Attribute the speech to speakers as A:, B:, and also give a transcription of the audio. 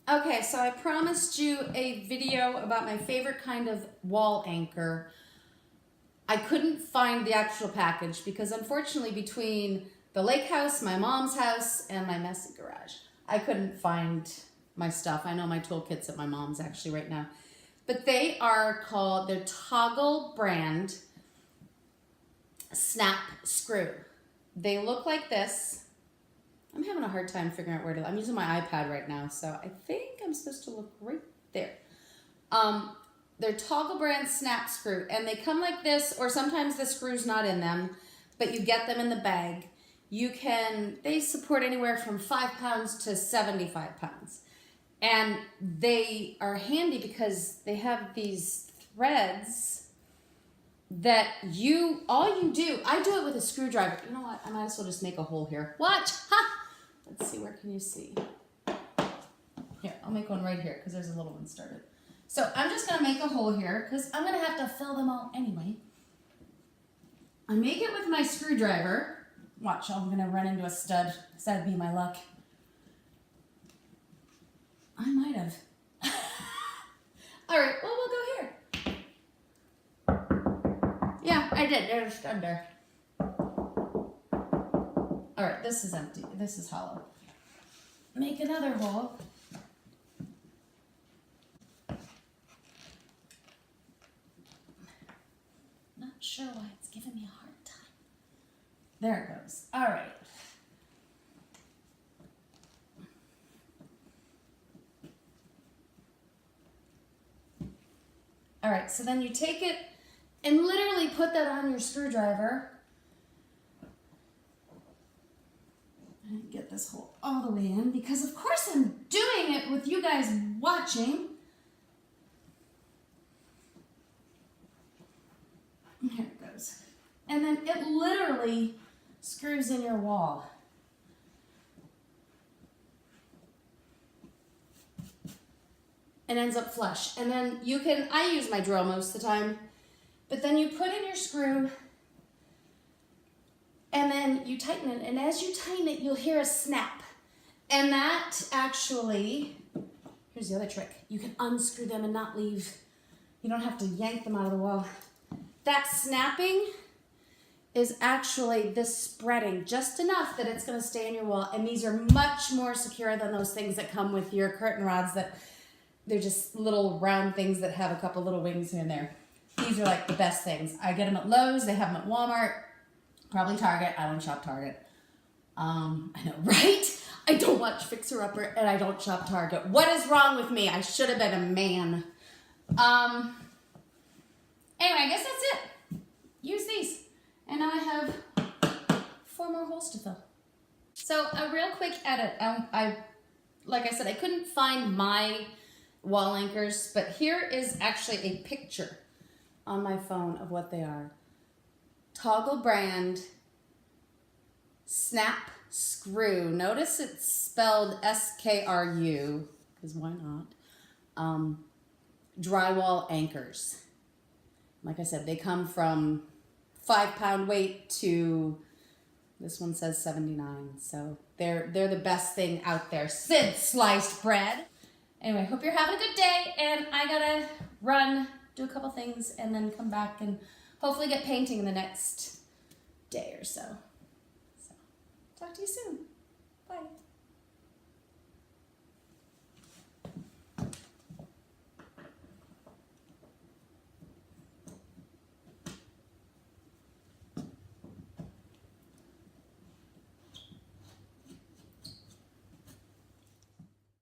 A: Okay, so I promised you a video about my favorite kind of wall anchor. I couldn't find the actual package because unfortunately between the lake house, my mom's house, and my messy garage, I couldn't find my stuff. I know my toolkit's at my mom's actually right now. But they are called, they're Toggle brand snap screw. They look like this. I'm having a hard time figuring out where to, I'm using my iPad right now, so I think I'm supposed to look right there. They're Toggle brand snap screw, and they come like this, or sometimes the screw's not in them, but you get them in the bag. They support anywhere from 5 pounds to 75 pounds. And they are handy because they have these threads that all you do, I do it with a screwdriver. You know what, I might as well just make a hole here. Watch, ha! Let's see, where can you see? Here, I'll make one right here because there's a little one started. So I'm just gonna make a hole here because I'm gonna have to fill them all anyway. I make it with my screwdriver. Watch, I'm gonna run into a stud because that'd be my luck. I might have. All right, well, we'll go here. Yeah, I did, there's a stud there. All right, this is empty, this is hollow. Make another hole. Not sure why it's giving me a hard time. There it goes, all right. All right, so then you take it and literally put that on your screwdriver. And get this hole all the way in because of course I'm doing it with you guys watching. Here it goes. And then it literally screws in your wall. And ends up flush. And then I use my drill most of the time, but then you put in your screw and then you tighten it. And as you tighten it, you'll hear a snap. And that actually, here's the other trick. You can unscrew them and not leave. You don't have to yank them out of the wall. That snapping is actually this spreading just enough that it's gonna stay in your wall. And these are much more secure than those things that come with your curtain rods that they're just little round things that have a couple little wings here and there. These are like the best things. I get them at Lowe's, they have them at Walmart, probably Target. I don't shop Target. I know, right? I don't watch Fixer Upper and I don't shop Target. What is wrong with me? I should have been a man. Anyway, I guess that's it. Use these. And now I have 4 more holes to fill. So a real quick edit. Like I said, I couldn't find my wall anchors, but here is actually a picture on my phone of what they are. Toggle brand snap screw. Notice it's spelled S-K-R-U, because why not? Drywall anchors. Like I said, they come from 5 pound weight to, this one says 79. So they're the best thing out there since sliced bread. Anyway, hope you're having a good day, and I gotta run, do a couple things, and then come back and hopefully get painting in the next day or so. So, talk to you soon. Bye.